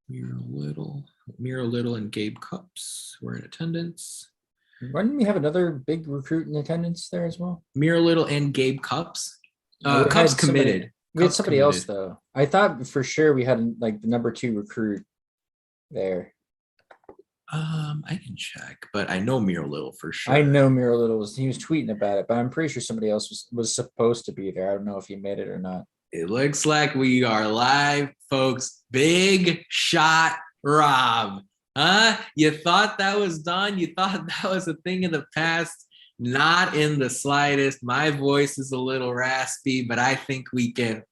Miro Little and Gabe Cups were in attendance. Didn't we have another big recruit in attendance there as well? Miro Little and Gabe Cups. Cups committed. We had somebody else though. I thought for sure we had like the number 2 recruit there. I can check, but I know Miro Little for sure. I know Miro Little was tweeting about it, but I'm pretty sure somebody else was supposed to be there. I don't know if he made it or not. It looks like we are live, folks. Big shot, Rob. Huh? You thought that was done? You thought that was a thing in the past? Not in the slightest. My voice is a little raspy, but I think we can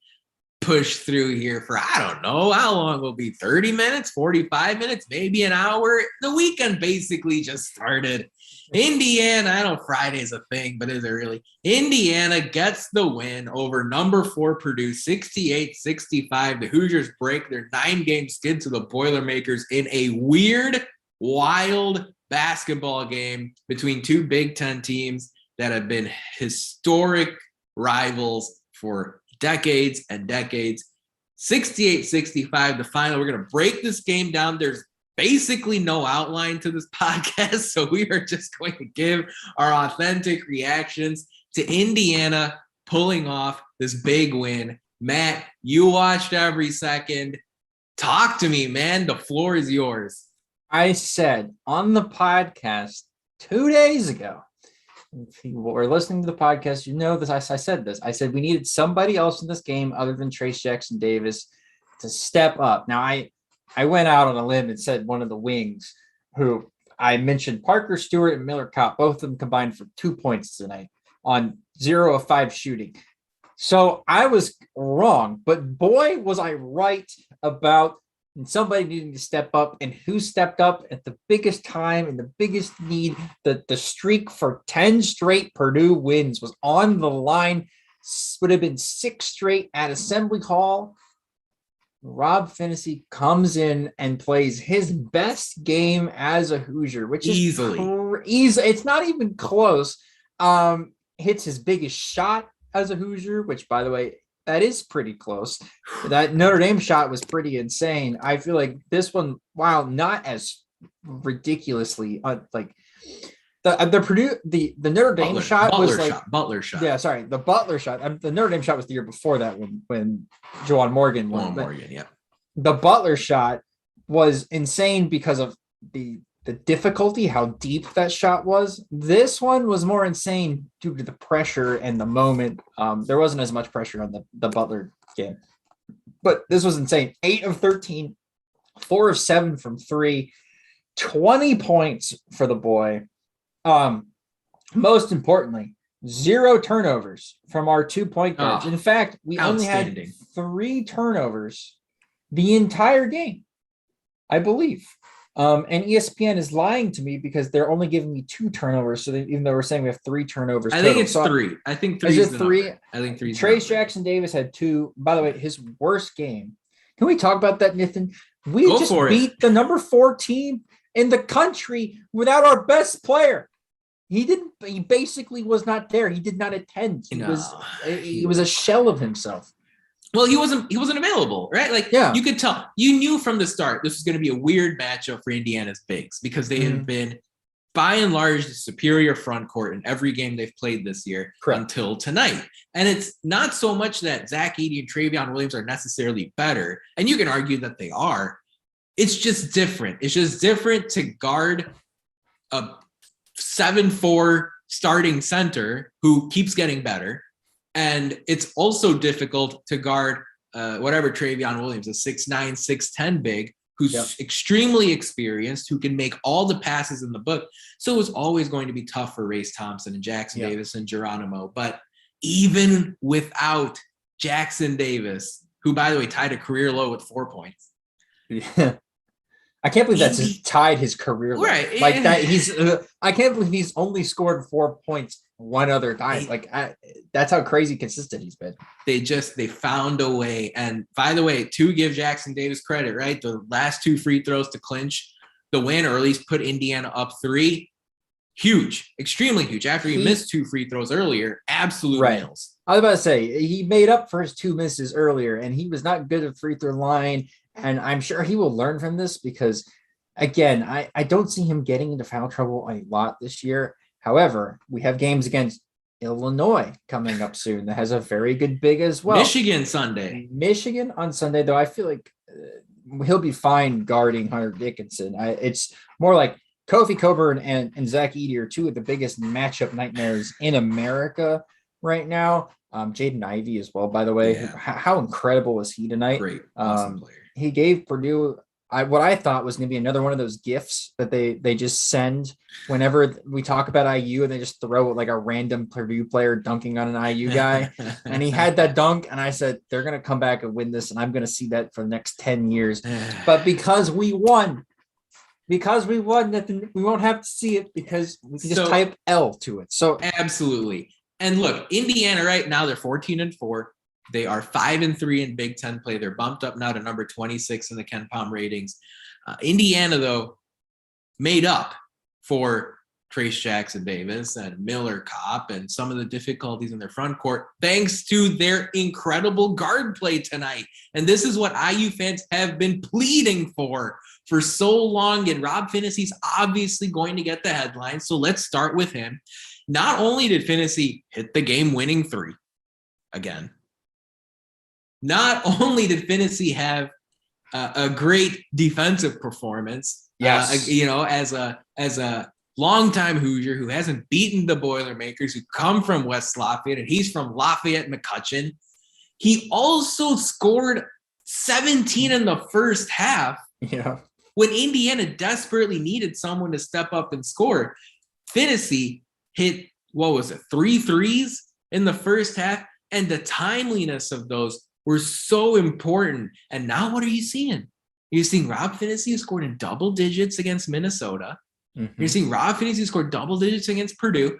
push through here for, I don't know, how long will it be? 30 minutes, 45 minutes, maybe an hour. The weekend basically just started. Indiana, I know Friday's a thing, but is it really? Indiana gets the win over number 4 Purdue, 68-65. The Hoosiers break their 9-game skid to the Boilermakers in a weird, wild basketball game between 2 Big Ten teams that have been historic rivals for decades and decades. 68-65, the final. We're going to break this game down. There's basically no outline to this podcast, so we are just going to give our authentic reactions to Indiana pulling off this big win. Matt, you watched every second. Talk to me, man. The floor is yours. I said on the podcast 2 days ago, if you were listening to the podcast, you know this. I said this. I said we needed somebody else in this game other than Trey Jackson-Davis to step up. Now, I went out on a limb and said one of the wings, who I mentioned, Parker Stewart and Miller Kopp, both of them combined for 2 points tonight on 0 of 5 shooting. So I was wrong, but boy, was I right about somebody needing to step up, and who stepped up at the biggest time and the biggest need. The streak for 10 straight Purdue wins was on the line. Would have been 6 straight at Assembly Hall. Rob Phinisee comes in and plays his best game as a Hoosier, which is easily. It's not even close. Hits his biggest shot as a Hoosier, which, by the way, that is pretty close. That Notre Dame shot was pretty insane. I feel like this one, while not as ridiculously like the Purdue, the Notre Dame shot was like Butler shot. Yeah, sorry, the Butler shot. The Notre Dame shot was the year before that when Juwan Morgan won. Yeah. The Butler shot was insane because of the difficulty, how deep that shot was. This one was more insane due to the pressure and the moment. There wasn't as much pressure on the Butler game, but this was insane. 8 of 13, 4 of 7 from 3, 20 points for the boy. Most importantly, 0 turnovers from our 2-point guards. In fact, we only had 3 turnovers the entire game, I believe. And ESPN is lying to me because they're only giving me 2 turnovers. So even though we're saying we have 3 turnovers, I think it's 3. I think 3 is 3. I think 3. Trey Jackson-Davis had 2. By the way, his worst game. Can we talk about that, Nithin? We just beat the number 4 team in the country without our best player. He basically was not there. He did not attend. He was a shell of himself. Well, he wasn't available, right? Like, You could tell. You knew from the start this was going to be a weird matchup for Indiana's bigs because they had been, by and large, the superior front court in every game they've played this year until tonight. And it's not so much that Zach Edey and Travion Williams are necessarily better, and you can argue that they are. It's just different. It's just different to guard a 7'4" starting center who keeps getting better. And it's also difficult to guard Travion Williams, a 6'9", 6'10" big, who's extremely experienced, who can make all the passes in the book. So it was always going to be tough for Race Thompson and Jackson Davis and Geronimo. But even without Jackson Davis, who, by the way, tied a career low with 4 points. Yeah. I can't believe that's tied his career low. Right. Like that. I can't believe he's only scored 4 points one other time. That's how crazy consistent he's been. They found a way. And by the way, to give Jackson Davis credit, right? The last 2 free throws to clinch the win, or at least put Indiana up 3. Huge, extremely huge. After he missed 2 free throws earlier, absolute nails. I was about to say, he made up for his 2 misses earlier, and he was not good at free throw line. And I'm sure he will learn from this because, again, I don't see him getting into foul trouble a lot this year. However, we have games against Illinois coming up soon that has a very good big as well. Michigan Sunday. Michigan on Sunday, though, I feel like he'll be fine guarding Hunter Dickinson. It's more like Kofi Coburn and Zach Edey are two of the biggest matchup nightmares in America right now. Jaden Ivey as well, by the way. Yeah. How incredible was he tonight? Great. Awesome player. He gave Purdue what I thought was going to be another one of those gifts that they just send whenever we talk about IU, and they just throw like a random Purdue player dunking on an IU guy. And he had that dunk, and I said, they're going to come back and win this, and I'm going to see that for the next 10 years. But because we won, Nithin, we won't have to see it because we can just type L to it. So absolutely. And look, Indiana right now, they're 14-4. They are 5-3 in Big Ten play. They're bumped up now to number 26 in the Ken Palm ratings. Indiana, though, made up for Trace Jackson Davis and Miller Kopp and some of the difficulties in their front court thanks to their incredible guard play tonight. And this is what IU fans have been pleading for so long. And Rob Phinisee's obviously going to get the headlines. So let's start with him. Not only did Phinisee hit the game-winning 3 again, not only did Phinisee have a great defensive performance, yes, as a longtime Hoosier who hasn't beaten the Boilermakers, who come from West Lafayette, and he's from Lafayette McCutcheon. He also scored 17 in the first half. Yeah, when Indiana desperately needed someone to step up and score. Phinisee hit 3 threes in the first half, and the timeliness of those were so important. And now what are you seeing? You're seeing Rob Phinisee, who scored in double digits against Minnesota. Mm-hmm. You're seeing Rob Phinisee, who scored double digits against Purdue.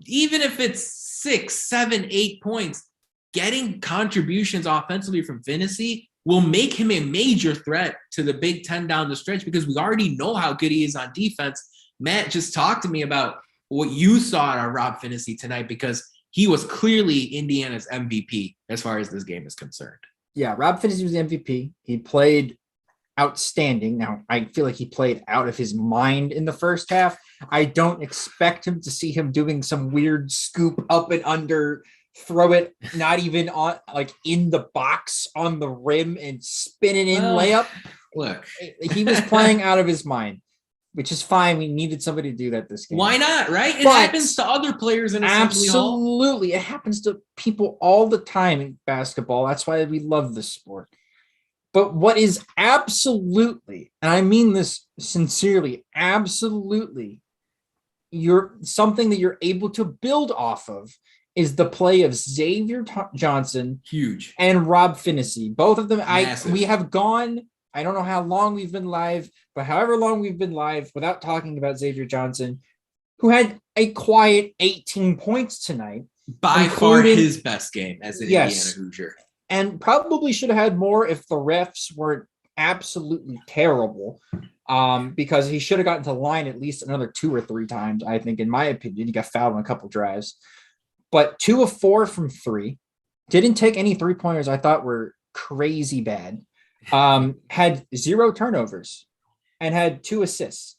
Even if it's 6, 7, 8 points, getting contributions offensively from Phinisee will make him a major threat to the Big Ten down the stretch, because we already know how good he is on defense. Matt, just talk to me about what you saw out of Rob Phinisee tonight, because he was clearly Indiana's MVP as far as this game is concerned. Yeah, Rob Phinisee was the MVP. He played outstanding. Now, I feel like he played out of his mind in the first half. I don't expect him to see him doing some weird scoop up and under, throw it not even on, like in the box on the rim and spin it in layup. Look, he was playing out of his mind, which is fine. We needed somebody to do that this game. Why not, right? It happens to other players in Assembly Hall. Absolutely. It happens to people all the time in basketball. That's why we love this sport. But what is absolutely, and I mean this sincerely, absolutely, something that you're able to build off of is the play of Xavier Johnson, huge, and Rob Phinisee. Both of them, massive. We have gone, I don't know how long we've been live, but however long we've been live without talking about Xavier Johnson, who had a quiet 18 points tonight. By far his best game as an Indiana Hoosier. And probably should have had more if the refs weren't absolutely terrible, because he should have gotten to the line at least another 2 or 3 times, I think, in my opinion. He got fouled on a couple drives. But 2 of 4 from 3. Didn't take any 3-pointers I thought were crazy bad. Had 0 turnovers and had 2 assists.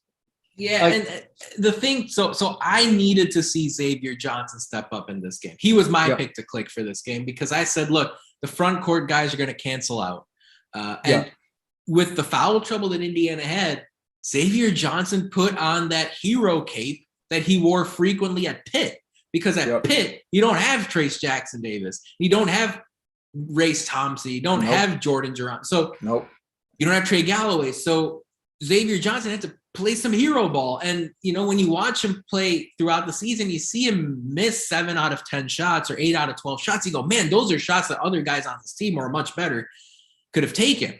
Yeah, and the thing, so I needed to see Xavier Johnson step up in this game. He was my pick to click for this game, because I said, look, the front court guys are going to cancel out. And with the foul trouble that Indiana had, Xavier Johnson put on that hero cape that he wore frequently at Pitt. Because at Pitt, you don't have Trace Jackson Davis. You don't have Race Thompson. You don't have Jordan Durant. So you don't have Trey Galloway. So Xavier Johnson had to play some hero ball. And, when you watch him play throughout the season, you see him miss 7 out of 10 shots or 8 out of 12 shots. You go, man, those are shots that other guys on this team are much better could have taken.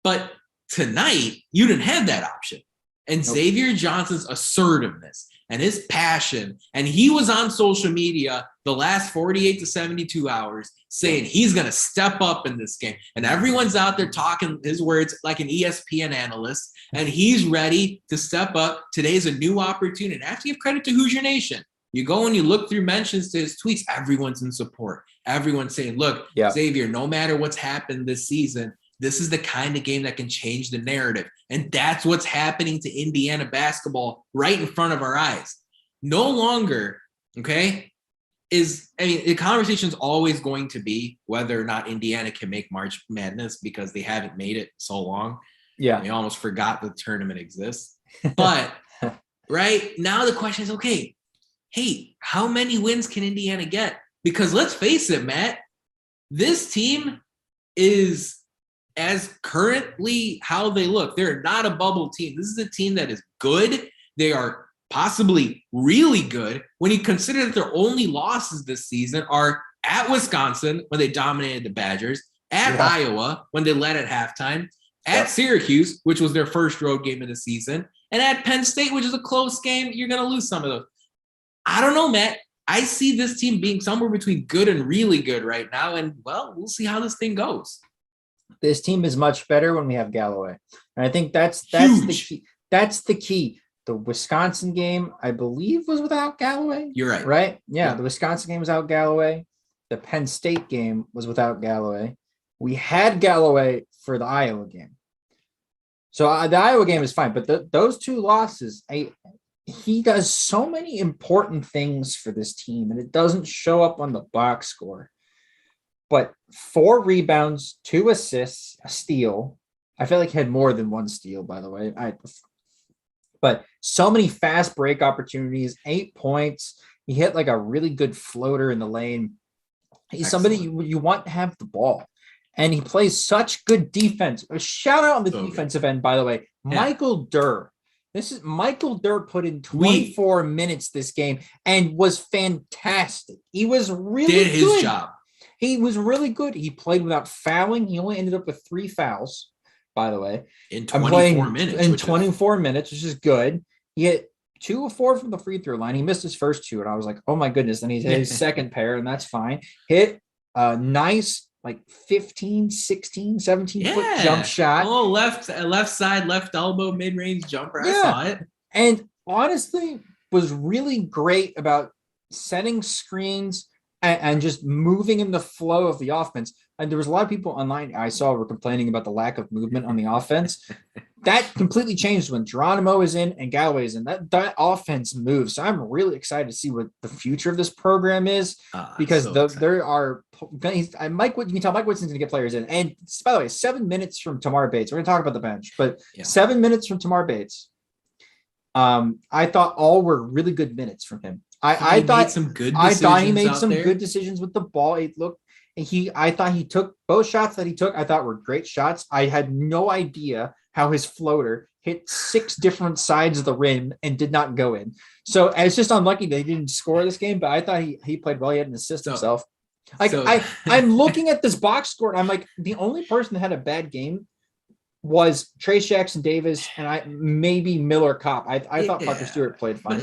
But tonight, you didn't have that option. And Xavier Johnson's assertiveness and his passion, and he was on social media the last 48 to 72 hours saying he's going to step up in this game. And everyone's out there talking his words like an ESPN analyst, and he's ready to step up. Today's a new opportunity. And I have to give credit to Hoosier Nation. You go and you look through mentions to his tweets, everyone's in support. Everyone's saying, look, Xavier, no matter what's happened this season, this is the kind of game that can change the narrative. And that's what's happening to Indiana basketball right in front of our eyes. No longer, okay, the conversation is always going to be whether or not Indiana can make March Madness because they haven't made it so long. Yeah. They almost forgot the tournament exists. But right now the question is, okay, hey, how many wins can Indiana get? Because let's face it, Matt, this team is as currently how they look. They're not a bubble team. This is a team that is good. They are possibly really good when you consider that their only losses this season are at Wisconsin when they dominated the Badgers, at Iowa when they led at halftime, at Syracuse, which was their first road game of the season, and at Penn State, which is a close game. You're going to lose some of those. I don't know, Matt. I see this team being somewhere between good and really good right now, and, well, we'll see how this thing goes. This team is much better when we have Galloway. And I think that's the key. That's the key. The Wisconsin game, I believe, was without Galloway. You're right. Right? Yeah, the Wisconsin game was without Galloway. The Penn State game was without Galloway. We had Galloway for the Iowa game. So the Iowa game is fine, but those two losses, he does so many important things for this team, and it doesn't show up on the box score. But 4 rebounds, 2 assists, a steal. I feel like he had more than 1 steal, by the way. But so many fast break opportunities, 8 points. He hit like a really good floater in the lane. He's somebody you want to have the ball. And he plays such good defense. A shout out on the defensive end, by the way. Yeah. Michael Durr. Michael Durr put in 24 minutes this game and was fantastic. He was really good. Did his job. He was really good. He played without fouling. He only ended up with 3 fouls, by the way. In 24 minutes. In 24 minutes, which is good. He hit 2 of 4 from the free throw line. He missed his first 2, and I was like, oh my goodness. Then he hit his second pair, and that's fine. Hit a nice, like 15, 16, 17-foot jump shot. Oh, left side, left elbow, mid-range jumper. I saw it. And honestly, was really great about setting screens and just moving in the flow of the offense. And there was a lot of people online I saw were complaining about the lack of movement on the offense. That completely changed when Geronimo is in and Galloway is in. That offense moves. So I'm really excited to see what the future of this program is because there are you can tell Mike Woodson's going to get players in. And by the way, 7 minutes from Tamar Bates. We're going to talk about the bench, but 7 minutes from Tamar Bates. I thought all were really good minutes from him. I thought he made some good decisions with the ball. I thought he took both shots that he took. I thought were great shots. I had no idea how his floater hit 6 different sides of the rim and did not go in. So it's just unlucky that he didn't score this game, but I thought he played well. He had an assist himself. I'm looking at this box score and I'm like, the only person that had a bad game was Trey Jackson-Davis and maybe Miller Kopp. I thought Parker Stewart played fine.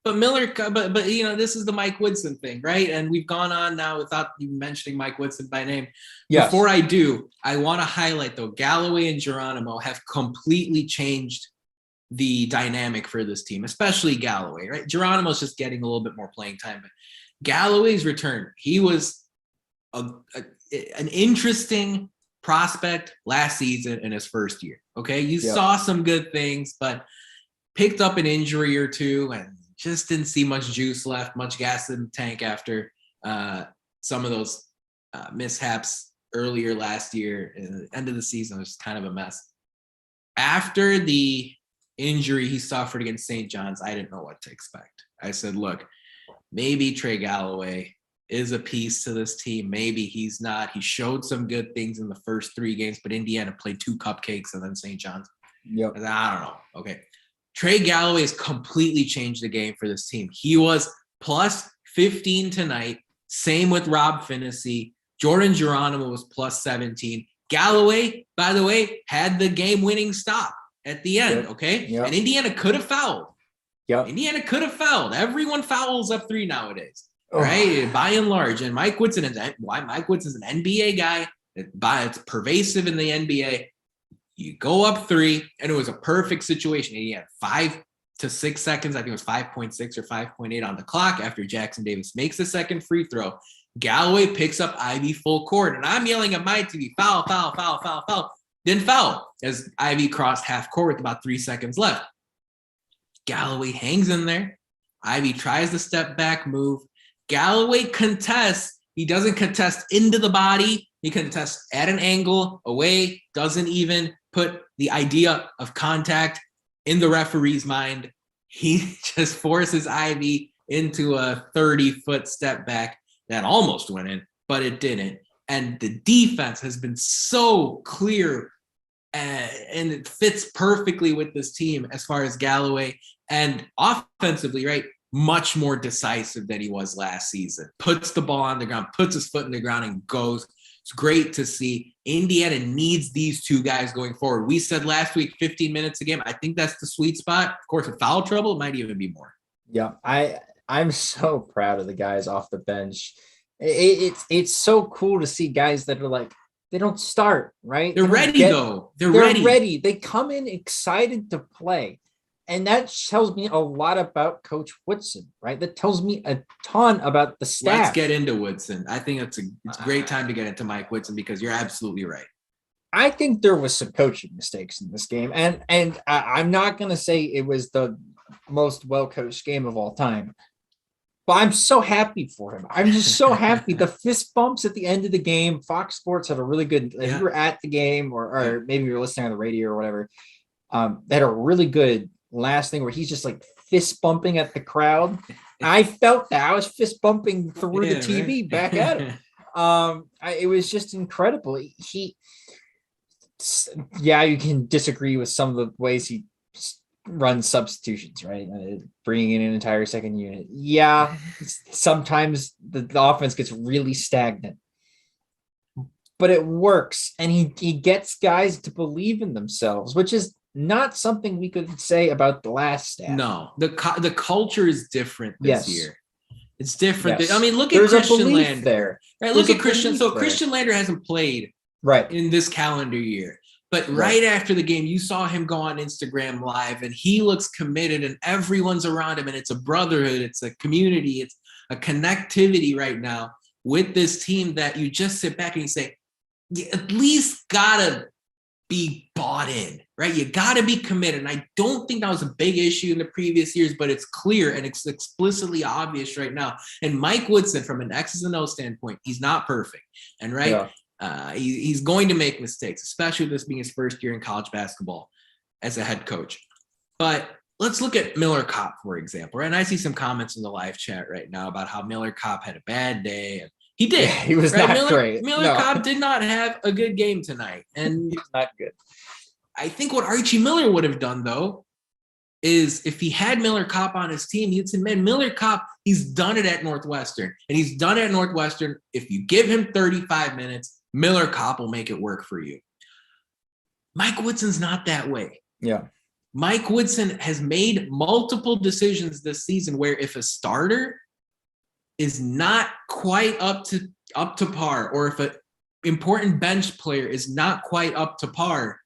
But Miller, but this is the Mike Woodson thing, right? And we've gone on now without you mentioning Mike Woodson by name. Yes. Before I do, I want to highlight though, Galloway and Geronimo have completely changed the dynamic for this team, especially Galloway, right? Geronimo's just getting a little bit more playing time, but Galloway's return, he was an interesting prospect last season in his first year. Okay. You saw some good things, but picked up an injury or two and just didn't see much juice left, much gas in the tank after some of those mishaps earlier last year. The end of the season was kind of a mess. After the injury he suffered against St. John's, I didn't know what to expect. I said, look, maybe Trey Galloway is a piece to this team. Maybe he's not. He showed some good things in the first 3 games, but Indiana played 2 cupcakes and then St. John's. Yep. I don't know. Okay. Trey Galloway has completely changed the game for this team. He was plus 15 tonight. Same with Rob Phinisee. Jordan Geronimo was plus 17. Galloway, by the way, had the game-winning stop at the end, okay? Yep. And Indiana could have fouled. Yep. Indiana could have fouled. Everyone fouls up 3 nowadays, right? By and large. And Mike Woodson is an NBA guy. It's pervasive in the NBA. You go up 3, and it was a perfect situation. He had to 6 seconds. I think it was 5.6 or 5.8 on the clock after Jackson Davis makes the second free throw. Galloway picks up Ivy full court, and I'm yelling at my TV, foul, foul, foul, foul, foul. Didn't foul as Ivy crossed half court with about 3 seconds left. Galloway hangs in there. Ivy tries the step back move. Galloway contests. He doesn't contest into the body. He contests at an angle away, doesn't even put the idea of contact in the referee's mind. He just forces Ivy into a 30-foot step back that almost went in, but it didn't. And the defense has been so clear, and it fits perfectly with this team as far as Galloway. And offensively, right, much more decisive than he was last season. Puts the ball on the ground, puts his foot in the ground, and goes. It's great to see. Indiana needs these two guys going forward. We said last week, 15 minutes a game. I think that's the sweet spot. Of course, with foul trouble, it might even be more. Yeah, I'm so proud of the guys off the bench. It's so cool to see guys that are like, they don't start, right? They're ready, though. They're ready. They come in excited to play. And that tells me a lot about Coach Woodson, right? That tells me a ton about the staff. Let's get into Woodson. I think it's a great time to get into Mike Woodson because you're absolutely right. I think there was some coaching mistakes in this game. And I'm not going to say it was the most well-coached game of all time. But I'm so happy for him. I'm just so happy. The fist bumps at the end of the game. Fox Sports had a really good, if you were at the game or maybe you were listening on the radio or whatever, they had a really good last thing where he's just like fist bumping at the crowd. I felt that. I was fist bumping through the TV back at him. It was just incredible. You can disagree with some of the ways he runs substitutions, right? Bringing in an entire second unit. Yeah, sometimes the offense gets really stagnant, but it works. And he gets guys to believe in themselves, which is not something we could say about the last staff. No, the culture is different this year. It's different. Yes. I mean, look at There's Christian Lander. There. Right, look at Christian. So Christian Lander hasn't played in this calendar year. But right after the game, you saw him go on Instagram Live, and he looks committed, and everyone's around him, and it's a brotherhood, it's a community, it's a connectivity right now with this team that you just sit back and you say, you at least gotta be bought in, right? You gotta be committed. And I don't think that was a big issue in the previous years, but it's clear and it's explicitly obvious right now. And Mike Woodson, from an X's and O's standpoint, he's not perfect, and he's going to make mistakes, especially with this being his first year in college basketball as a head coach. But let's look at Miller Kopp, for example. And I see some comments in the live chat right now about how Miller Kopp had a bad day. And he did. Yeah, he was not great. Miller Kopp did not have a good game tonight. And he's not good. I think what Archie Miller would have done, though, is if he had Miller Kopp on his team, he'd say, man, Miller Kopp, he's done it at Northwestern. And he's done it at Northwestern. If you give him 35 minutes, Miller Kopp will make it work for you. Mike Woodson's not that way. Yeah. Mike Woodson has made multiple decisions this season where if a starter is not quite up to par, or if an important bench player is not quite up to par,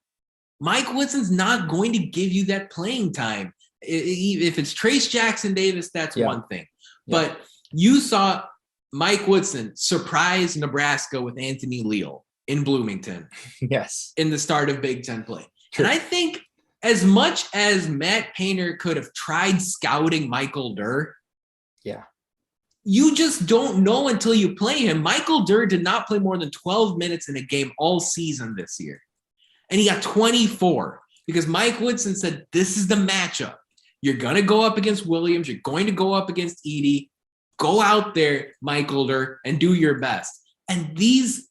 Mike Woodson's not going to give you that playing time. If it's Trace Jackson Davis, that's one thing. Yeah. But you saw Mike Woodson surprised Nebraska with Anthony Leal in Bloomington. Yes. In the start of Big Ten play. True. And I think as much as Matt Painter could have tried scouting Michael Durr, you just don't know until you play him. Michael Durr did not play more than 12 minutes in a game all season this year. And he got 24 because Mike Woodson said, this is the matchup. You're going to go up against Williams. You're going to go up against Edey. Go out there, Michael Durr, and do your best. And these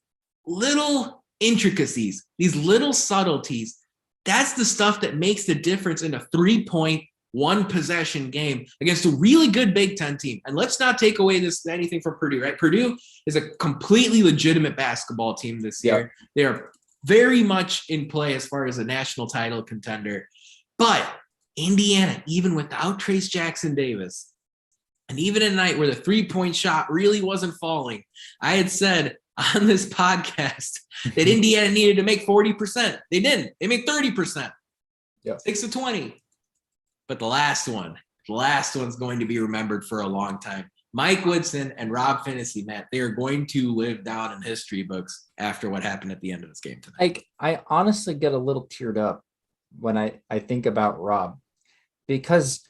little intricacies, these little subtleties, that's the stuff that makes the difference in a 3-point, one-possession game against a really good Big Ten team. And let's not take away anything from Purdue, right? Purdue is a completely legitimate basketball team this year. They are very much in play as far as a national title contender. But Indiana, even without Trace Jackson Davis, and even at a night where the 3-point shot really wasn't falling, I had said on this podcast that Indiana needed to make 40%. They didn't. They made 30%. 6 of 20. but the last one's going to be remembered for a long time. Mike Woodson and Rob Phinisee, Matt, they are going to live down in history books after what happened at the end of this game tonight. Like, I honestly get a little teared up when I think about Rob, because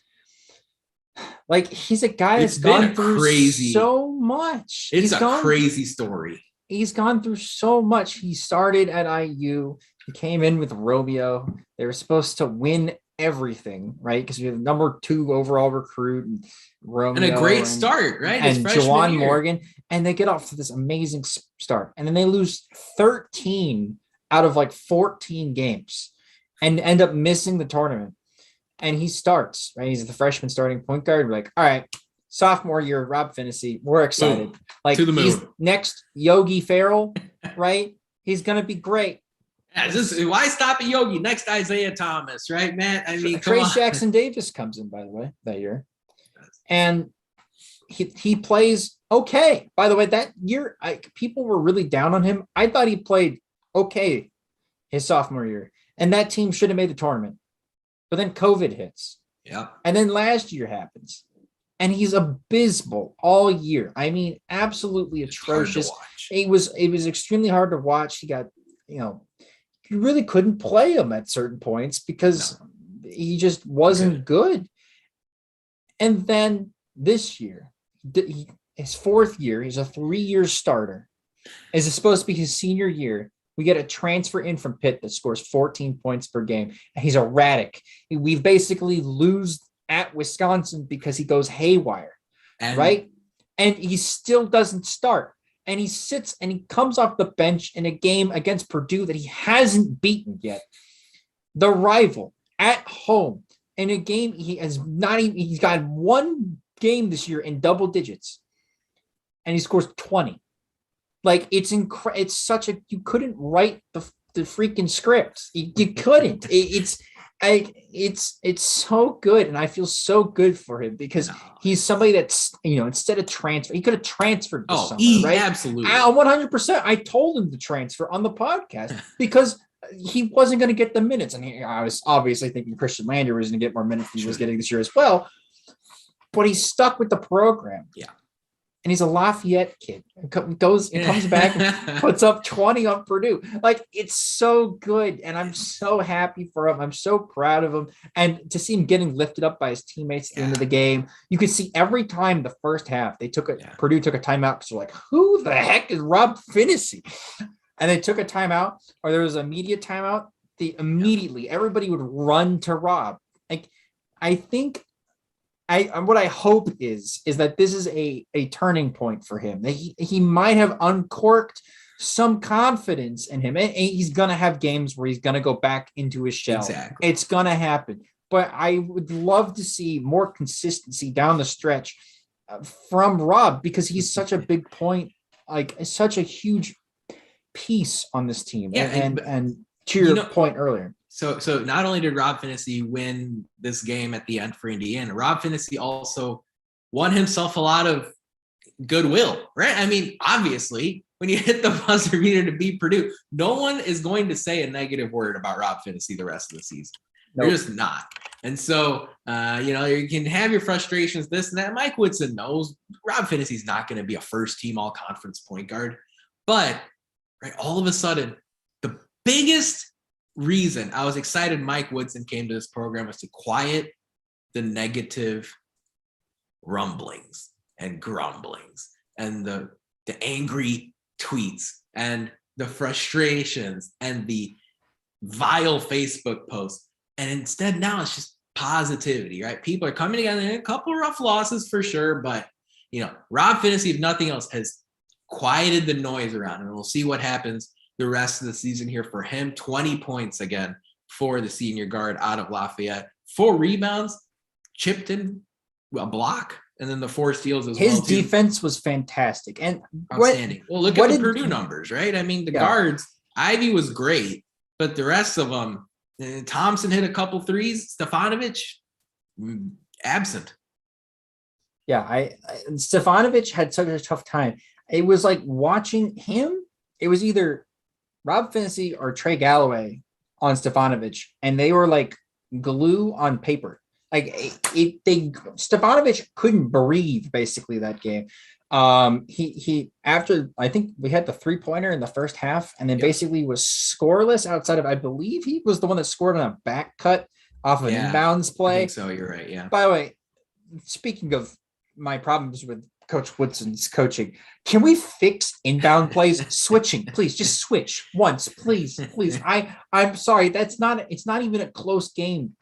like he's a guy that's gone through so much. It's a crazy story. He's gone through so much. He started at IU. He came in with Romeo. They were supposed to win everything, right? Because we have the number 2 overall recruit and Romeo and a great start, right? And Juwan Morgan, and they get off to this amazing start, and then they lose 13 out of like 14 games, and end up missing the tournament. And he starts, right? He's the freshman starting point guard. We're like, all right, sophomore year, Rob Phinisee. We're excited. Boom. Like, to the moon. He's next Yogi Ferrell, right? He's gonna be great. Yeah, why stop at Yogi? Next Isaiah Thomas, right, Matt? I mean, Trey Jackson Davis comes in, by the way, that year, and he plays okay. By the way, that year, people were really down on him. I thought he played okay his sophomore year, and that team should have made the tournament. But then COVID hits. Yeah. And then last year happens. And he's abysmal all year. I mean, absolutely atrocious. It was extremely hard to watch. He got, you really couldn't play him at certain points because he just wasn't good. And then this year, his 4th year, he's a 3-year starter. Is it supposed to be his senior year? We get a transfer in from Pitt that scores 14 points per game. And he's erratic. We basically lose at Wisconsin because he goes haywire, right? And he still doesn't start. And he sits and he comes off the bench in a game against Purdue that he hasn't beaten yet. The rival at home in a game he's got 1 game this year in double digits. And he scores 20. Like, it's such a, you couldn't write the freaking script. You couldn't. It's so good, and I feel so good for him because he's somebody that's, instead of transfer, he could have transferred to somewhere, right? Absolutely. 100%. I told him to transfer on the podcast because he wasn't going to get the minutes, and I was obviously thinking Christian Lander was going to get more minutes than he was getting this year as well. But he's stuck with the program. Yeah. And he's a Lafayette kid. Comes back and puts up 20 on Purdue. Like, it's so good. And I'm so happy for him. I'm so proud of him. And to see him getting lifted up by his teammates at the end of the game, you could see every time the first half, Purdue took a timeout because they're like, who the heck is Rob Phinisee? And they took a timeout, or there was a media timeout. Immediately everybody would run to Rob. Like, I think what I hope is that this is a turning point for him. That he might have uncorked some confidence in him. And he's going to have games where he's going to go back into his shell. Exactly. It's going to happen. But I would love to see more consistency down the stretch from Rob, because he's such a big point, like such a huge piece on this team. Yeah, and to your point earlier. So not only did Rob Phinisee win this game at the end for Indiana, Rob Phinisee also won himself a lot of goodwill, right? I mean, obviously, when you hit the buzzer beater to beat Purdue, no one is going to say a negative word about Rob Phinisee the rest of the season. Nope. They're just not. And so, you can have your frustrations, this and that. Mike Woodson knows Rob Phinisee's not going to be a first-team all-conference point guard. But, right, all of a sudden, the biggest reason I was excited Mike Woodson came to this program was to quiet the negative rumblings and grumblings and the angry tweets and the frustrations and the vile Facebook posts. And instead now it's just positivity, right? People are coming together, a couple rough losses for sure, but Rob Phinisee, if nothing else, has quieted the noise around him. And we'll see what happens the rest of the season here for him. 20 points again for the senior guard out of Lafayette. 4 rebounds, chipped in a block, and then the 4 steals as well. His defense was fantastic. And outstanding. Well, look at the Purdue numbers, right? I mean, the guards, Ivy was great, but the rest of them, Thompson hit a couple threes, Stefanovic, absent. Yeah, Stefanovic had such a tough time. It was like watching him. It was either Rob Phinisee or Trey Galloway on Stefanovic, and they were like glue on paper. Stefanovic couldn't breathe basically that game. He after I think we had the 3-pointer in the first half, and then basically was scoreless outside of, I believe he was the one that scored on a back cut off of an inbounds play. I think so. You're right. Yeah. By the way, speaking of my problems with Coach Woodson's coaching, can we fix inbound plays? Switching, please, just switch once, please. I'm sorry, it's not even a close game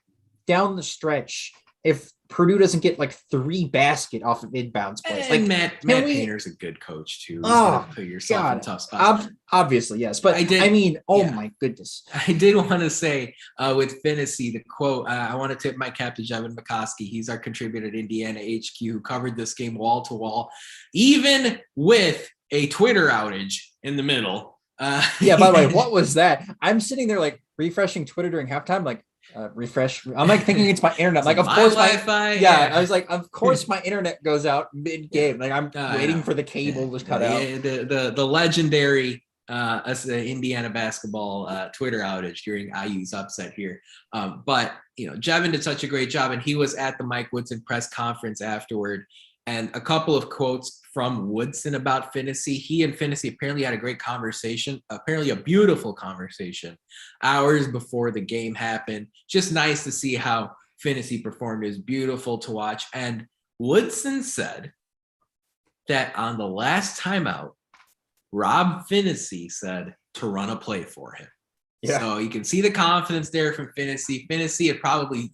down the stretch if Purdue doesn't get like 3 basket off of inbounds plays. And Matt Painter's a good coach too. He's gonna put yourself in tough spots. Obviously, yes, but my goodness. I did want to say with Phinisee, the quote, I want to tip my cap to Jevin McCoskey. He's our contributor at Indiana HQ who covered this game wall to wall, even with a Twitter outage in the middle. By the way, what was that? I'm sitting there like refreshing Twitter during halftime, like refresh. I'm like thinking it's my internet. Like, of course, Wi-Fi. I was like, of course, my internet goes out mid-game. Like, I'm waiting for the cable to cut out. The legendary Indiana basketball Twitter outage during IU's upset here. But Jevin did such a great job, and he was at the Mike Woodson press conference afterward. And a couple of quotes from Woodson about Phinisee. He and Phinisee apparently had a great conversation, apparently a beautiful conversation, hours before the game happened. Just nice to see how Phinisee performed. It was beautiful to watch. And Woodson said that on the last timeout, Rob Phinisee said to run a play for him. Yeah. So you can see the confidence there from Phinisee. Phinisee had probably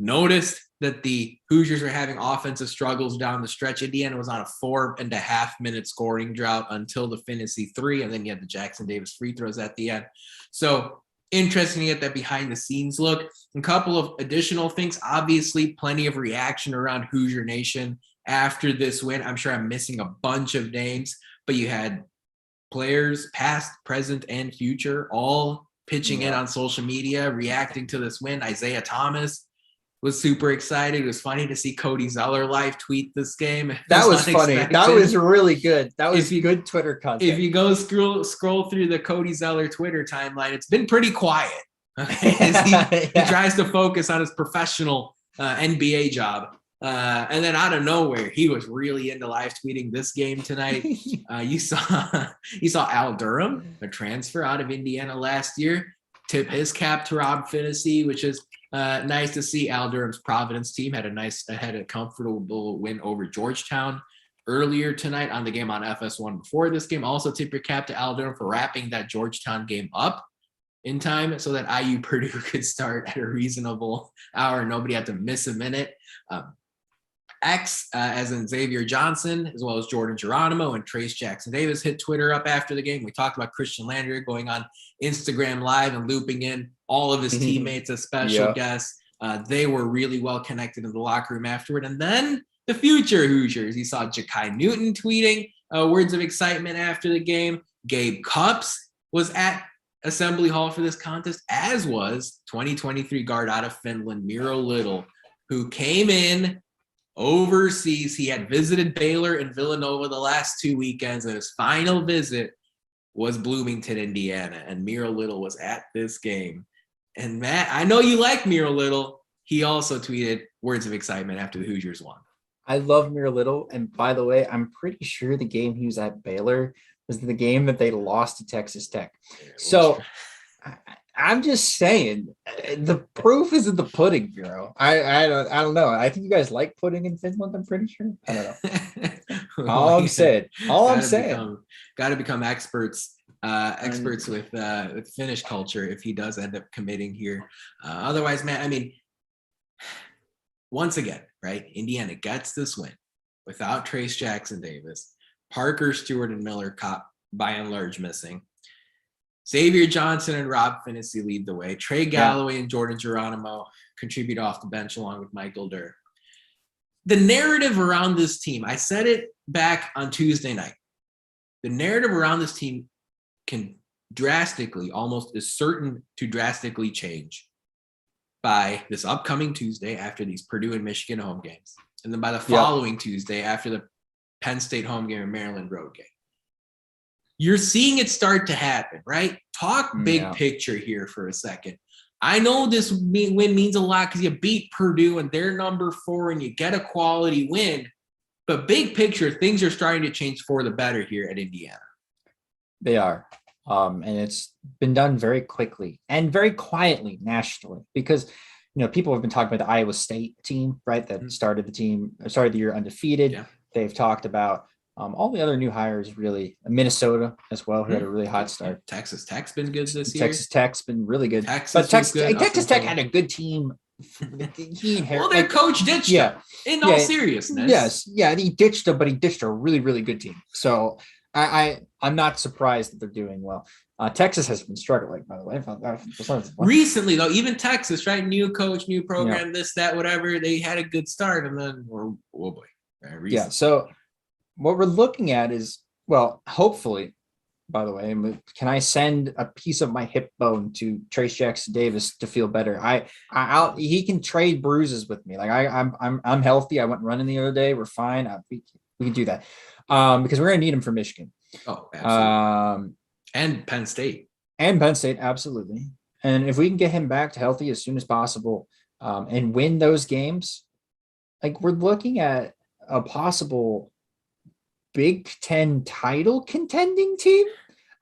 noticed that the Hoosiers were having offensive struggles down the stretch. Indiana was on a 4.5-minute scoring drought until the Phinisee 3, and then you had the Jackson Davis free throws at the end. So interesting to get that behind the scenes look. A couple of additional things. Obviously, plenty of reaction around Hoosier Nation after this win. I'm sure I'm missing a bunch of names, but you had players, past, present, and future, all pitching in on social media, reacting to this win. Isaiah Thomas was super excited. It was funny to see Cody Zeller live tweet this game. That was funny. That was really good. That was good Twitter content. If you go scroll through the Cody Zeller Twitter timeline, it's been pretty quiet. He tries to focus on his professional NBA job. And then out of nowhere, he was really into live tweeting this game tonight. You saw Al Durham, a transfer out of Indiana last year, tip his cap to Rob Phinisee, which is nice to see. Al Durham's Providence team had a comfortable win over Georgetown earlier tonight on the game on FS1 before this game. Also tip your cap to Al Durham for wrapping that Georgetown game up in time so that IU Purdue could start at a reasonable hour. Nobody had to miss a minute. As in Xavier Johnson, as well as Jordan Geronimo and Trace Jackson Davis hit Twitter up after the game. We talked about Christian Landry going on Instagram Live and looping in all of his teammates as special guests. They were really well connected in the locker room afterward. And then the future Hoosiers. You saw Ja'Kai Newton tweeting words of excitement after the game. Gabe Cupps was at Assembly Hall for this contest, as was 2023 guard out of Finland, Miro Little, who came in overseas. He had visited Baylor and Villanova the last 2 weekends, and his final visit was Bloomington, Indiana. And Miro Little was at this game. And Matt, I know you like Miro Little. He also tweeted words of excitement after the Hoosiers won. I love Miro Little. And by the way, I'm pretty sure the game he was at Baylor was the game that they lost to Texas Tech. So I'm just saying, the proof is in the pudding, bro. I don't know. I think you guys like pudding in Finland. I'm pretty sure. I don't know. All I'm saying. Got to become experts with Finnish culture if he does end up committing here. Otherwise, man, I mean, once again, right? Indiana gets this win without Trace Jackson Davis, Parker Stewart and Miller Kopp by and large missing. Xavier Johnson and Rob Phinisee lead the way. Trey Galloway and Jordan Geronimo contribute off the bench along with Michael Durr. The narrative around this team, I said it back on Tuesday night. The narrative around this team can drastically, almost is certain to drastically change by this upcoming Tuesday after these Purdue and Michigan home games. And then by the following Tuesday after the Penn State home game and Maryland road game. You're seeing it start to happen, right? Talk big picture here for a second. I know this win means a lot because you beat Purdue and they're number 4 and you get a quality win. But big picture, things are starting to change for the better here at Indiana. They are. And it's been done very quickly and very quietly nationally because, people have been talking about the Iowa State team, right? That started the year undefeated. Yeah. They've talked about all the other new hires, really. Minnesota as well, who had a really hot start. Texas Tech's been good this year. Texas Tech's been really good. Texas Tech had a good team. Their coach ditched him. In all seriousness. Yes. Yeah, he ditched him, but he ditched a really, really good team. So I'm not surprised that they're doing well. Texas has been struggling, by the way. Recently, though, even Texas, right? New coach, new program, this, that, whatever. They had a good start, and then, oh boy. Yeah, so what we're looking at is, well, hopefully, by the way, can I send a piece of my hip bone to Trace Jackson Davis to feel better? He can trade bruises with me. Like I'm healthy. I went running the other day. We're fine. We can do that because we're gonna need him for Michigan. Oh, absolutely. And Penn State. Absolutely. And if we can get him back to healthy as soon as possible and win those games, like we're looking at a possible Big Ten title contending team.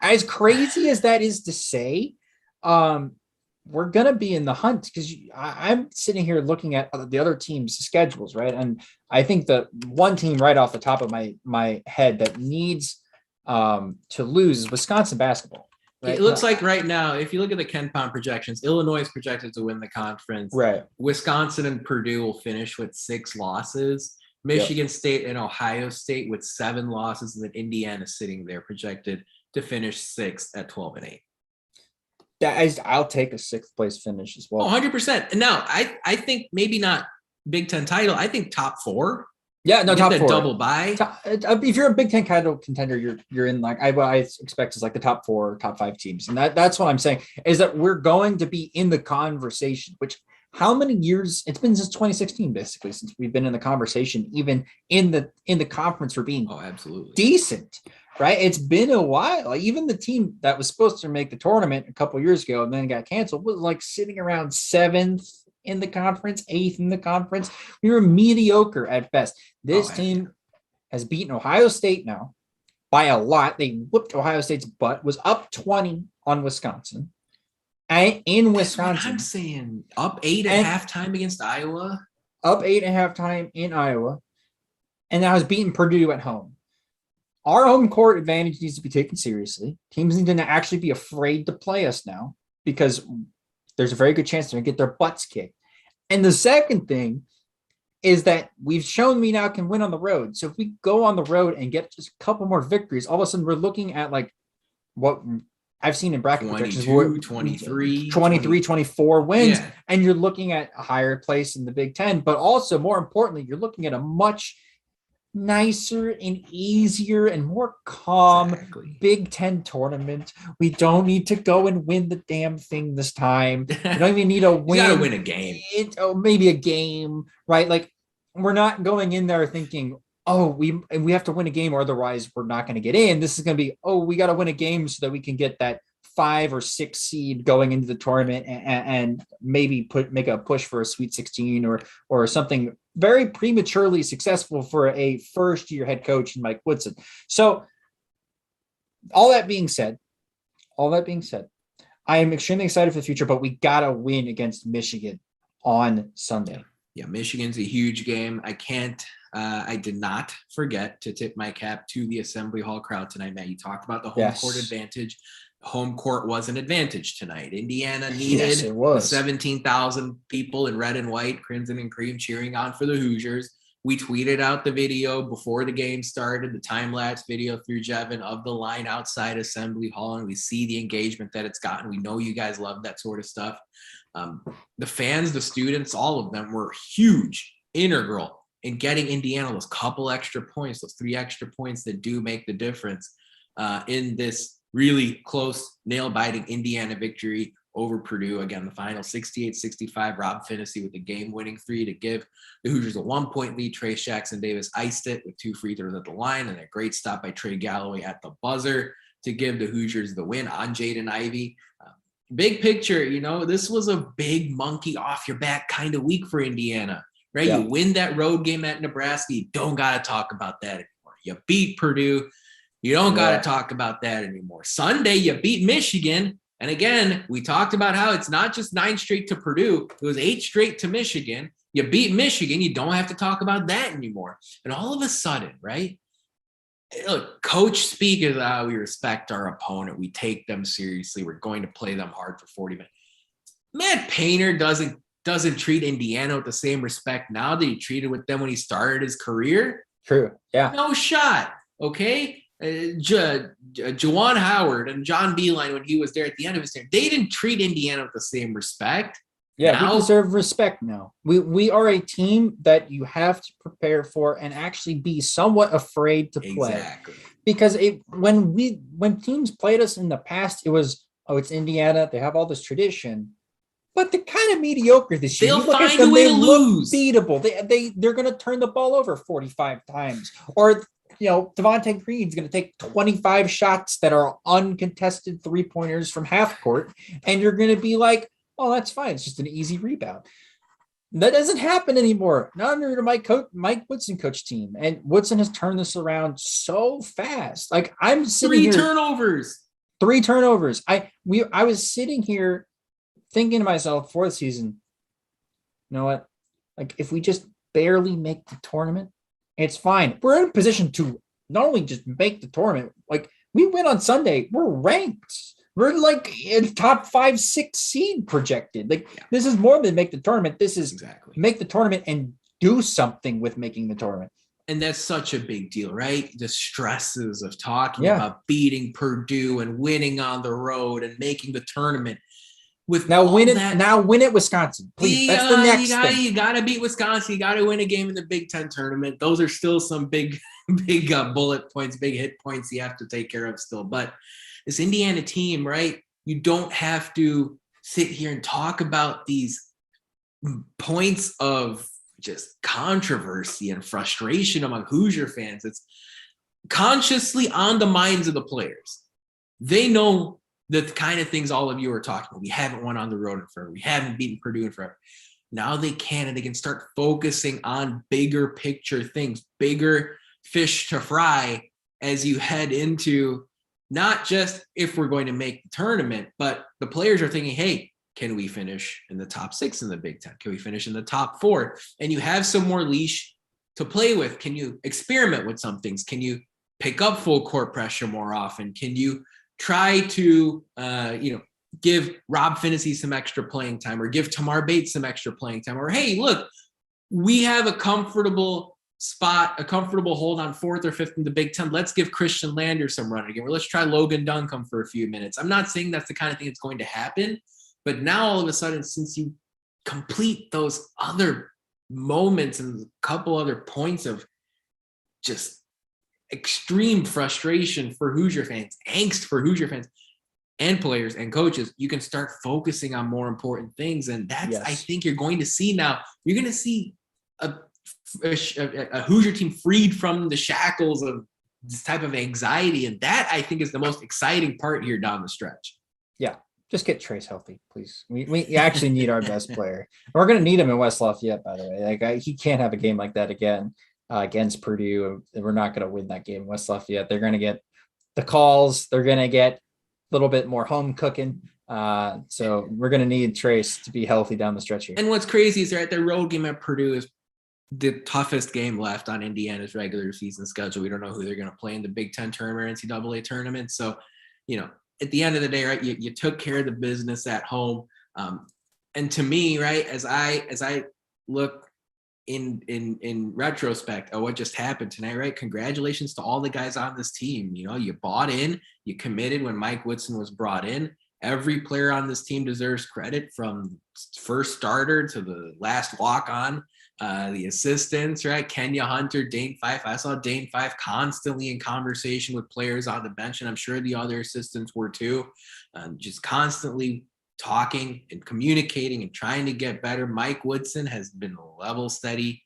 As crazy as that is to say, we're going to be in the hunt because I'm sitting here looking at the other teams' schedules, right? And I think the one team right off the top of my head that needs to lose is Wisconsin basketball. Right? It looks like right now, if you look at the Ken Pom projections, Illinois is projected to win the conference. Right. Wisconsin and Purdue will finish with 6 losses. Michigan State and Ohio State with 7 losses, and then Indiana sitting there projected to finish 6th at 12-8. I'll take a 6th place finish as well. 100%. And now I think maybe not Big Ten title. I think top 4. Yeah, no, top 4. Double bye. If you're a Big Ten title contender, you're in like what I expect is like the top 4, top 5 teams, and that's what I'm saying is that we're going to be in the conversation. Which how many years? It's been since 2016, basically, since we've been in the conversation, even in the conference for being absolutely decent. Right, it's been a while. Like, even the team that was supposed to make the tournament a couple years ago and then got canceled was like sitting around 7th in the conference, 8th in the conference. We were mediocre at best. This team has beaten Ohio State now by a lot. They whooped Ohio State's butt. Was up 20 on Wisconsin. In Wisconsin, I'm saying up 8 at halftime against Iowa. Up 8 at halftime in Iowa, and now has beaten Purdue at home. Our home court advantage needs to be taken seriously. Teams need to actually be afraid to play us now because there's a very good chance they're going to get their butts kicked. And the second thing is that we've shown we now can win on the road. So if we go on the road and get just a couple more victories, all of a sudden we're looking at like what I've seen in bracket projections, 23, 24 wins, and you're looking at a higher place in the Big Ten. But also, more importantly, you're looking at a much nicer and easier and more calm Big Ten tournament. We don't need to go and win the damn thing this time. We don't even need to win. You gotta win a game. Maybe a game, right? Like we're not going in there thinking, we have to win a game or otherwise we're not going to get in. This is going to be, we got to win a game so that we can get that 5 or 6 seed going into the tournament and maybe make a push for a Sweet 16 or something very prematurely successful for a first-year head coach in Mike Woodson. So all that being said, I am extremely excited for the future, but we got to win against Michigan on Sunday. Yeah, Michigan's a huge game. I did not forget to tip my cap to the Assembly Hall crowd tonight, Matt. You talked about the home court advantage. Home court was an advantage tonight. Indiana needed 17,000 people in red and white, crimson and cream cheering on for the Hoosiers. We tweeted out the video before the game started, the time-lapse video through Jevin of the line outside Assembly Hall, and we see the engagement that it's gotten. We know you guys love that sort of stuff. The fans, the students, all of them were huge, integral in getting Indiana those couple extra points, those 3 extra points that do make the difference in this really close, nail-biting Indiana victory over Purdue. Again, the final 68-65, Rob Phinisee with the game-winning 3 to give the Hoosiers a 1-point lead. Trey Jackson Davis iced it with 2 free throws at the line, and a great stop by Trey Galloway at the buzzer to give the Hoosiers the win on Jaden Ivey. big picture, this was a big monkey off your back kind of week for Indiana, right? Yeah. You win that road game at Nebraska. You don't got to talk about that anymore. You beat Purdue. You don't got to talk about that anymore. Sunday, you beat Michigan. And again, we talked about how it's not just 9 straight to Purdue. It was 8 straight to Michigan. You beat Michigan. You don't have to talk about that anymore. And all of a sudden, right? Look, coach speak is we respect our opponent. We take them seriously. We're going to play them hard for 40 minutes. Matt Painter doesn't treat Indiana with the same respect now that he treated with them when he started his career. True. Yeah. No shot. Okay. Juwan Howard and John Beilein, when he was there at the end of his term, they didn't treat Indiana with the same respect. Yeah, we deserve respect now. We are a team that you have to prepare for and actually be somewhat afraid to play. Exactly. Because when teams played us in the past, it was, it's Indiana. They have all this tradition, but they're kind of mediocre this year. They'll find a way to lose. Beatable. They're going to turn the ball over 45 times, or Devontae Green's going to take 25 shots that are uncontested 3-pointers from half court, and you're going to be like, oh, that's fine. It's just an easy rebound. That doesn't happen anymore. Not under the Mike Woodson coach team. And Woodson has turned this around so fast. Like, I'm sitting here. 3 turnovers. I was sitting here thinking to myself before the season, you know what? Like, if we just barely make the tournament, it's fine. We're in a position to not only just make the tournament, like, we win on Sunday, we're ranked. We're like in top 5-6 seed projected. This is more than make the tournament. This is make the tournament and do something with making the tournament. And that's such a big deal, right? The stresses of talking about beating Purdue and winning on the road and making the tournament. Win it, Wisconsin. Please. That's the next thing. You got to beat Wisconsin. You got to win a game in the Big Ten tournament. Those are still some big bullet points, big hit points you have to take care of still. But this Indiana team, right? You don't have to sit here and talk about these points of just controversy and frustration among Hoosier fans. It's consciously on the minds of the players. They know the kind of things all of you are talking about. We haven't won on the road in forever. We haven't beaten Purdue in forever. Now they can, and they can start focusing on bigger picture things, bigger fish to fry as you head into not just if we're going to make the tournament, but the players are thinking, hey, can we finish in the top 6 in the Big Ten? Can we finish in the top 4? And you have some more leash to play with. Can you experiment with some things? Can you pick up full court pressure more often? Can you try to, give Rob Phinisee some extra playing time, or give Tamar Bates some extra playing time? Or, hey, look, we have a comfortable spot, a comfortable hold on 4th or 5th in the Big Ten. Let's give Christian Lander some run again. Or let's try Logan Duncombe for a few minutes. I'm not saying that's the kind of thing that's going to happen, but now all of a sudden, since you complete those other moments and a couple other points of just extreme frustration for Hoosier fans, angst for Hoosier fans and players and coaches, you can start focusing on more important things. And that's, I think you're going to see now, you're going to see a Hoosier team freed from the shackles of this type of anxiety. And that, I think, is the most exciting part here down the stretch. Yeah. Just get Trace healthy, please. We actually need our best player. We're going to need him in West Lafayette, by the way. He can't have a game like that again against Purdue. And we're not going to win that game in West Lafayette. They're going to get the calls. They're going to get a little bit more home cooking. So we're going to need Trace to be healthy down the stretch here. And what's crazy is that their road game at Purdue is the toughest game left on Indiana's regular season schedule. We don't know who they're going to play in the Big Ten tournament or NCAA tournament. So, at the end of the day, right, you took care of the business at home. And to me, right, as I look in retrospect at what just happened tonight, right, congratulations to all the guys on this team. You bought in, you committed when Mike Woodson was brought in. Every player on this team deserves credit, from first starter to the last walk-on. The assistants, right? Kenya Hunter, Dane Fife. I saw Dane Fife constantly in conversation with players on the bench, and I'm sure the other assistants were too. Just constantly talking and communicating and trying to get better. Mike Woodson has been a level steady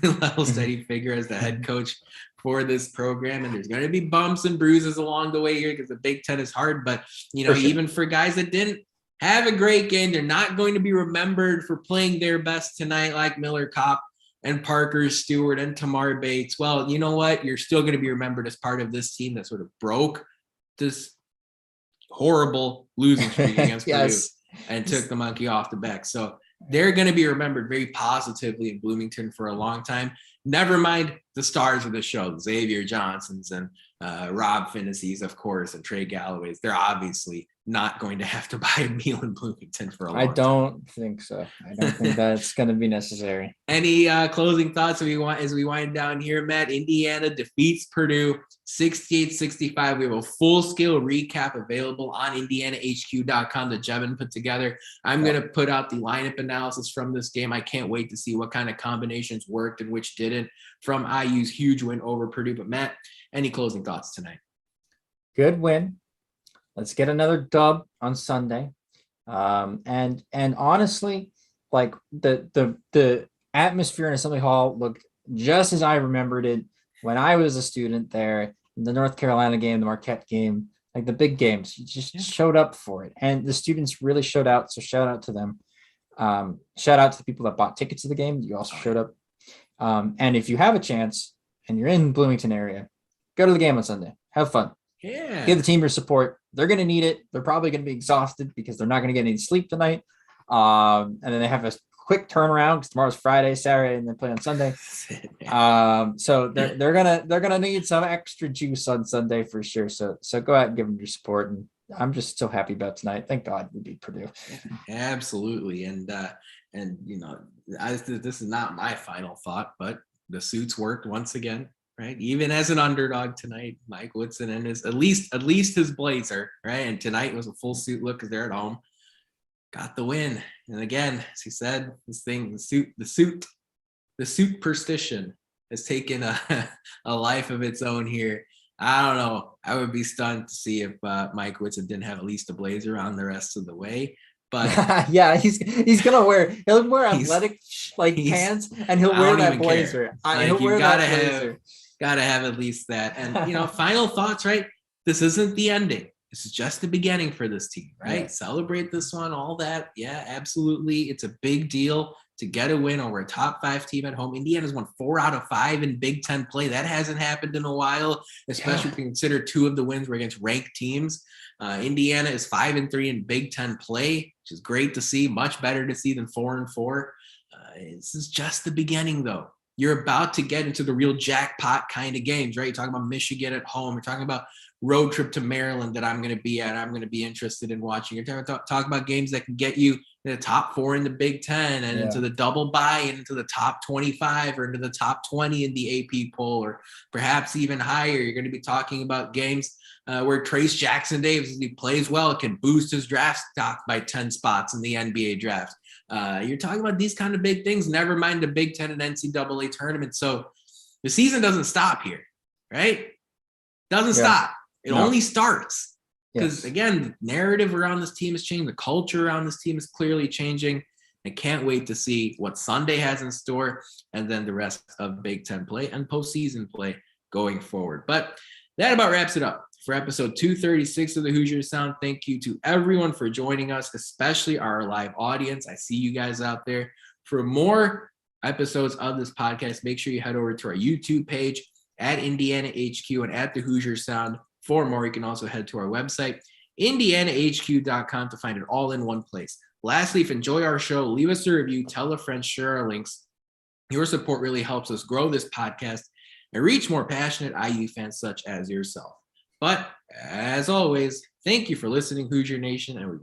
figure as the head coach for this program. And there's going to be bumps and bruises along the way here because the Big Ten is hard. But, even for guys that didn't have a great game, they're not going to be remembered for playing their best tonight, like Miller Kopp and Parker Stewart and Tamar Bates. Well, you know what? You're still going to be remembered as part of this team that sort of broke this horrible losing streak against Purdue and took the monkey off the back. So they're going to be remembered very positively in Bloomington for a long time. Never mind the stars of the show, Xavier Johnsons and Rob Phinesees, of course, and Trey Galloways. They're obviously not going to have to buy a meal in Bloomington for a long time. I don't think so. I don't think that's going to be necessary. Any closing thoughts as we wind down here, Matt? Indiana defeats Purdue 68-65. We have a full-scale recap available on indianahq.com that Jevin put together. I'm going to put out the lineup analysis from this game. I can't wait to see what kind of combinations worked and which didn't from IU's huge win over Purdue. But Matt, any closing thoughts tonight? Good win. Let's get another dub on Sunday. And honestly, like the atmosphere in Assembly Hall looked just as I remembered it when I was a student there. The North Carolina game, the Marquette game, like the big games, you just showed up for it. And the students really showed out. So shout out to them. Shout out to the people that bought tickets to the game. You also showed up. And if you have a chance and you're in Bloomington area, go to the game on Sunday. Have fun. Yeah. Give the team your support. They're going to need it. They're probably going to be exhausted because they're not going to get any sleep tonight. And then they have a quick turnaround because tomorrow's Friday, Saturday, and then play on Sunday. So they're gonna need some extra juice on Sunday for sure. So go out and give them your support. And I'm just so happy about tonight. Thank God we beat Purdue. Absolutely. And this is not my final thought, but the suits worked once again. Right, even as an underdog tonight, Mike Woodson and his at least his blazer, right, and tonight was a full suit look because they're at home. Got the win, and again, as he said, the superstition has taken a life of its own here. I don't know. I would be stunned to see if Mike Woodson didn't have at least a blazer on the rest of the way. But yeah, he'll wear athletic pants and he'll wear that blazer. Gotta have at least that. And final thoughts, right? This isn't the ending. This is just the beginning for this team, right? Yeah. Celebrate this one, all that. Yeah, absolutely. It's a big deal to get a win over a top 5 team at home. Indiana's won 4 out of 5 in Big Ten play. That hasn't happened in a while, especially if you consider 2 of the wins were against ranked teams. Indiana is 5-3 in Big Ten play, which is great to see. Much better to see than 4-4. This is just the beginning, though. You're about to get into the real jackpot kind of games, right? You're talking about Michigan at home. You're talking about road trip to Maryland that I'm going to be at. I'm going to be interested in watching. You're talking about games that can get you in the top 4 in the Big Ten and into the double bye and into the top 25 or into the top 20 in the AP poll or perhaps even higher. You're going to be talking about games where Trace Jackson Davis, if he plays well, can boost his draft stock by 10 spots in the NBA draft. You're talking about these kind of big things, never mind the Big Ten and NCAA tournament. So the season doesn't stop here, right? Doesn't stop. It only starts because, again, the narrative around this team is changing. The culture around this team is clearly changing. I can't wait to see what Sunday has in store and then the rest of Big Ten play and postseason play going forward. But that about wraps it up for episode 236 of the Hoosiers Sound. Thank you to everyone for joining us, especially our live audience. I see you guys out there. For more episodes of this podcast, make sure you head over to our YouTube page at Indiana HQ and at the Hoosiers Sound. For more, you can also head to our website, indianahq.com, to find it all in one place. Lastly, if you enjoy our show, leave us a review, tell a friend, share our links. Your support really helps us grow this podcast and reach more passionate IU fans such as yourself. But as always, thank you for listening, Hoosier Nation, and we